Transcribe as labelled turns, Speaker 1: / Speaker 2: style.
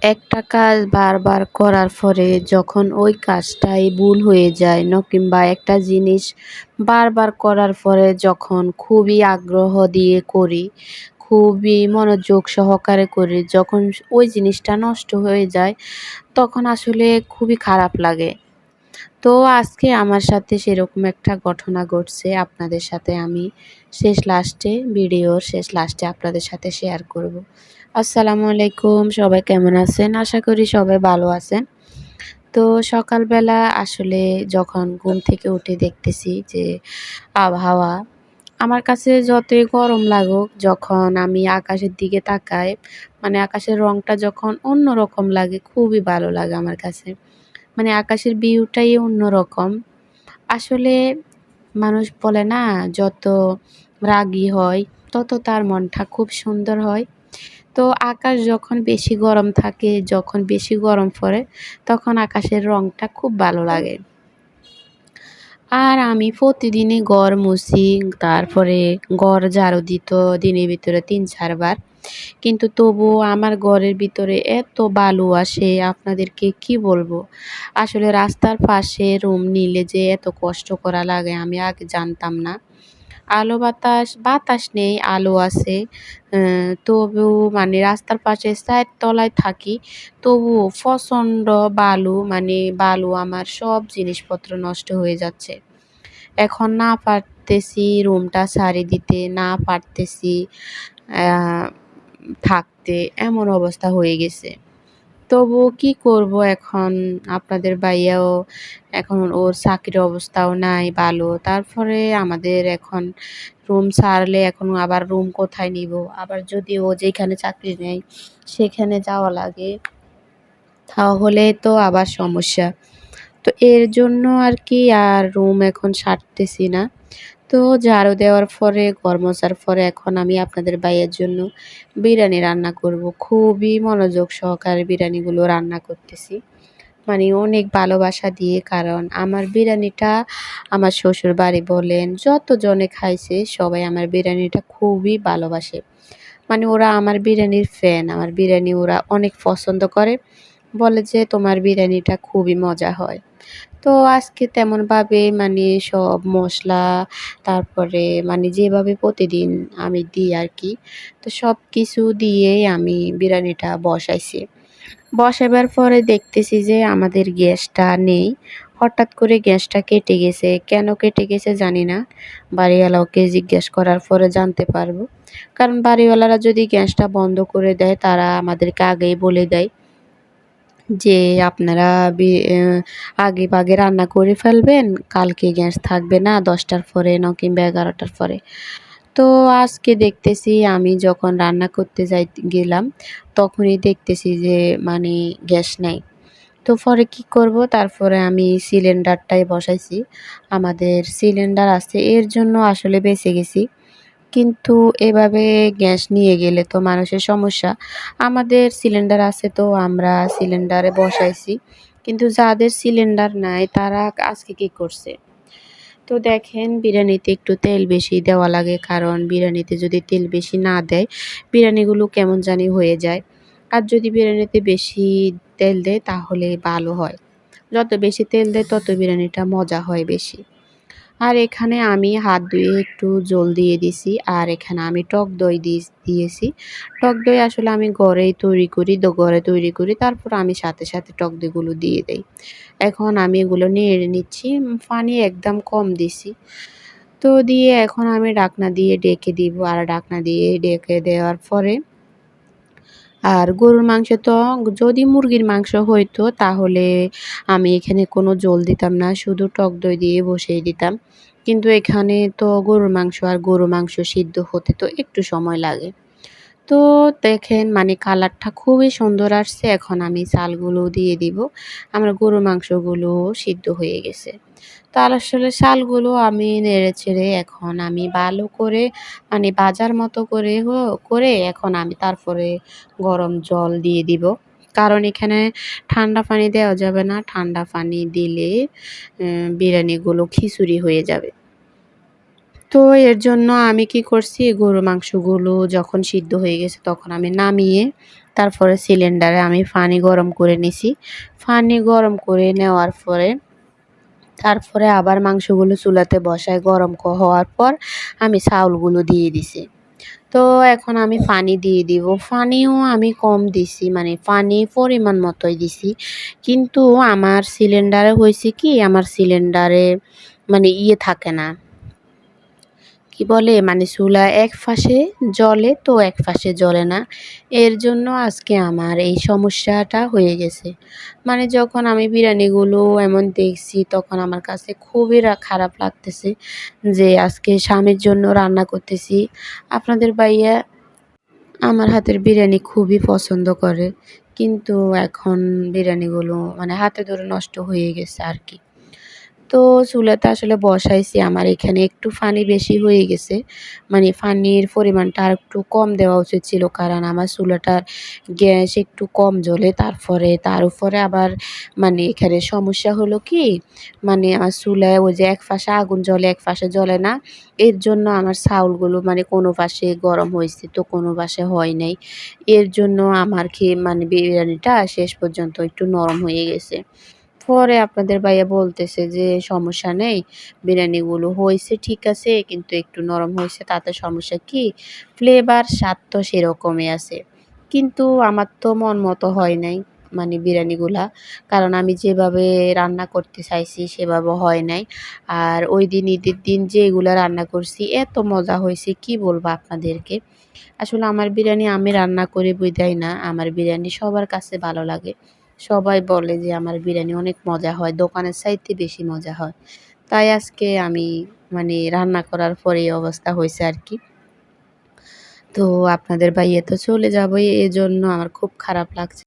Speaker 1: একটা কাজ বারবার করার পরে যখন ওই কাজটাই ভুল হয়ে যায় কিংবা একটা জিনিস বারবার করার পরে যখন খুবই আগ্রহ দিয়ে করি, খুবই মনোযোগ সহকারে করি, যখন ওই জিনিসটা নষ্ট হয়ে যায় তখন আসলে খুবই খারাপ লাগে। তো আজকে আমার সাথে সেরকম একটা ঘটনা ঘটছে, আপনাদের সাথে আমি ভিডিওর শেষ লাস্টে আপনাদের সাথে শেয়ার করব। আসসালামু আলাইকুম, সবাই কেমন আছেন? আশা করি সবাই ভালো আছেন। তো সকালবেলা আসলে যখন ঘুম থেকে উঠে দেখতেছি যে আবহাওয়া আমার কাছে যতই গরম লাগুক, যখন আমি আকাশের দিকে তাকাই, মানে আকাশের রংটা যখন অন্যরকম লাগে, খুবই ভালো লাগে আমার কাছে। মানে আকাশের ভিউটাই অন্যরকম। আসলে মানুষ বলে না, যত রাগী হয় তত তার মনটা খুব সুন্দর হয়। তো আকাশ যখন বেশি গরম থাকে, যখন বেশি গরম পড়ে, তখন আকাশের রংটা খুব ভালো লাগে। আর আমি প্রতিদিনই ঘর মুছি, তারপরে ঘর ঝাড়ু দিত দিনের ভিতরে ৩-৪ বার। কিন্তু তবুও আমার ঘরের ভিতরে এত বালু আসে, আপনাদেরকে কি বলবো? আসলে রাস্তার পাশে রুম নিলে যে এত কষ্ট করা লাগে আমি আগে জানতাম না। আলো বাতাস নেই, আলো আছে। তবুও মানে রাস্তার পাশে চায়ের তলায় থাকি, তবুও প্রচণ্ড বালু, মানে বালু আমার সব জিনিসপত্র নষ্ট হয়ে যাচ্ছে। এখন না পারতেছি রুমটা ছাড়ি দিতে, না পারতেছি আ থাকতে, এমন অবস্থা হয়ে গেছে। তবুও কি করব এখন? আপনাদের ভাইয়াও এখন ওর চাকরির অবস্থাও নাই ভালো। তারপরে আমাদের এখন রুম ছাড়লে এখন আবার রুম কোথায় নিব? আবার যদি ও যেখানে চাকরি নেয় সেখানে যাওয়া লাগে, তাহলে তো আবার সমস্যা। তো এর জন্য আর কি আর রুম এখন ছাড়তেছি না। তো ঝাড়ু দেওয়ার পরে, ঘর মোছার পরে এখন আমি আপনাদের ভাইয়ের জন্য বিরিয়ানি রান্না করব। খুবই মনোযোগ সহকারে বিরিয়ানিগুলো রান্না করতেছি। মানে অনেক ভালোবাসা দিয়ে, কারণ আমার বিরিয়ানিটা আমার শ্বশুরবাড়ি বলেন যতজনে খাইছে সবাই আমার বিরিয়ানিটা খুবই ভালোবাসে। মানে ওরা আমার বিরিয়ানির ফ্যান, আমার বিরিয়ানি ওরা অনেক পছন্দ করে। বলে যে তোমার বিরিয়ানিটা খুবই মজা হয়। তো আজকে তেমনভাবে মানে সব মসলা, তারপরে মানে যেভাবে প্রতিদিন আমি দিই আর কি, তো সব কিছু দিয়েই আমি বিরিয়ানিটা বসাইছি। বসাবার পরে দেখতেছি যে আমাদের গ্যাসটা নেই। হঠাৎ করে গ্যাসটা কেটে গেছে। কেন কেটে গেছে জানি না। বাড়িওয়ালাকে জিজ্ঞেস করার পরে জানতে পারবো। কারণ বাড়িওয়ালারা যদি গ্যাসটা বন্ধ করে দেয়, তারা আমাদেরকে আগেই বলে দেয় যে আপনারা আগেভাগে রান্না করে ফেলবেন। কালকে গ্যাস থাকবে না ১০টার পরে কিংবা ১১টার পরে। তো আজকে দেখতেছি আমি যখন রান্না করতে গেলাম, তখনই দেখতেছি যে মানে গ্যাস নাই। তো পরে কি করব? তারপরে আমি সিলিন্ডারটাই বসাইছি। আমাদের সিলিন্ডার আছে, এর জন্য আসলে বেঁচে গেছি। কিন্তু এভাবে গ্যাস নিয়ে গেলে তো মানুষের সমস্যা। আমাদের সিলিন্ডার আছে তো আমরা সিলিন্ডারে বসাইছি। কিন্তু যাদের সিলিন্ডার নাই তারা আজকে কি করছে? তো দেখেন, বিরিয়ানিতে একটু তেল বেশি দেওয়া লাগে, কারণ বিরিয়ানিতে যদি তেল বেশি না দেয় বিরিয়ানিগুলো কেমন জানি হয়ে যায়। আর যদি বিরিয়ানিতে বেশি তেল দেয় তাহলে ভালো হয়। যত বেশি তেল দেয় তত বিরিয়ানিটা মজা হয় বেশি। আর এখানে আমি হাত ধুয়ে একটু জল দিয়ে দিছি, আর এখানে আমি টক দই দিয়েছি। টক দই আসলে আমি ঘরেই তৈরি করি, ঘরে তৈরি করি, তারপর আমি সাথে সাথে টক দইগুলো দিয়ে দেই। এখন আমি এগুলো নেড়ে নিচ্ছি। পানি একদম কম দিছি। তো দিয়ে এখন আমি ঢাকনা দিয়ে ঢেকে দিব, আর ঢাকনা দিয়ে ঢেকে দেওয়ার পরে, আর গরুর মাংস তো, যদি মুরগির মাংস হইতো তাহলে আমি এখানে কোনো ঝোল দিতাম না, শুধু টক দই দিয়ে বসিয়ে দিতাম। কিন্তু এখানে তো গরুর মাংস, আর গরুর মাংস সিদ্ধ হতে তো একটু সময় লাগে। তো দেখেন মানে কালারটা খুবই সুন্দর আসছে। এখন আমি চালগুলো দিয়ে দিব। আমার গরুর মাংসগুলো সিদ্ধ হয়ে গেছে। তো আসলে চালগুলো আমি নেড়েচেড়ে এখন আমি ভালো করে মানে ভাজার মতো করে এখন আমি তারপরে গরম জল দিয়ে দিব। কারণ এখানে ঠান্ডা পানি দেওয়া যাবে না। ঠান্ডা পানি দিলে বিরিয়ানিগুলো খিচুড়ি হয়ে যাবে। তো এর জন্য আমি কি করছি, গরুর মাংসগুলো যখন সিদ্ধ হয়ে গেছে তখন আমি নামিয়ে তারপরে সিলিন্ডারে আমি পানি গরম করে নিছি। পানি গরম করে নেওয়ার পরে তারপরে আবার মাংসগুলো চুলাতে বসায় গরম হওয়ার পর আমি চাউলগুলো দিয়ে দিছি। তো এখন আমি পানি দিয়ে দিব। পানিও আমি কম দিছি, মানে পানি পরিমাণ মতোই দিছি। কিন্তু আমার সিলিন্ডারে হয়েছে কি, আমার সিলিন্ডারে মানে থাকে না, কি বলে, মানে চুলা এক পাশে জ্বলে তো এক পাশে জ্বলে না। এর জন্য আজকে আমার এই সমস্যাটা হয়ে গেছে। মানে যখন আমি বিরিয়ানিগুলো এমন দেখছি তখন আমার কাছে খুবই খারাপ লাগতেছে যে আজকে স্বামীর জন্য রান্না করতেছি। আপনাদের ভাইয়া আমার হাতের বিরিয়ানি খুবই পছন্দ করে, কিন্তু এখন বিরিয়ানিগুলো মানে হাতে ধরে নষ্ট হয়ে গেছে আর কি। তো চুলাতে আসলে বসাইছি, আমার এখানে একটু পানি বেশি হয়ে গেছে। মানে পানির পরিমাণটা আরেকটু কম দেওয়া উচিত ছিল, কারণ আমার চুলাটার গ্যাস একটু কম জ্বলে। তারপরে তার উপরে আবার মানে এখানে সমস্যা হলো কি, মানে আমার চুলায় ওই যে এক পাশে আগুন জ্বলে এক পাশে জ্বলে না। এর জন্য আমার চাউলগুলো মানে কোনো পাশে গরম হয়েছে তো কোনো পাশে হয় নাই। এর জন্য আমার মানে বিরিয়ানিটা শেষ পর্যন্ত একটু নরম হয়ে গেছে। পরে আপনাদের ভাইয়া বলতেছে যে সমস্যা নেই, বিরিয়ানিগুলো হইছে ঠিক আছে কিন্তু একটু নরম হয়েছে, তাতে সমস্যা কি? ফ্লেভার স্বাদ তো সেরকমই আছে। কিন্তু আমার তো মন মতো হয় নাই মানে বিরিয়ানিগুলা। কারণ আমি যেভাবে রান্না করতে চাইছি সেভাবে হয় নাই। আর ওইদিন ঈদের দিন যেগুলা রান্না করছি এত মজা হয়েছে কি বলবো আপনাদেরকে। আসলে আমার বিরিয়ানি আমি রান্না করি বিধায় না, আমার বিরিয়ানি সবার কাছে ভালো লাগে। সবাই বলে যে আমার বিরিয়ানি অনেক মজা হয়, দোকানের চাইতে বেশি মজা হয়। তাই আজকে আমি মানে রান্না করার পরে এই অবস্থা হয়েছে আর কি। তো আপনাদের ভাইয়া তো চলে যাবে, এজন্য আমার খুব খারাপ লাগছে।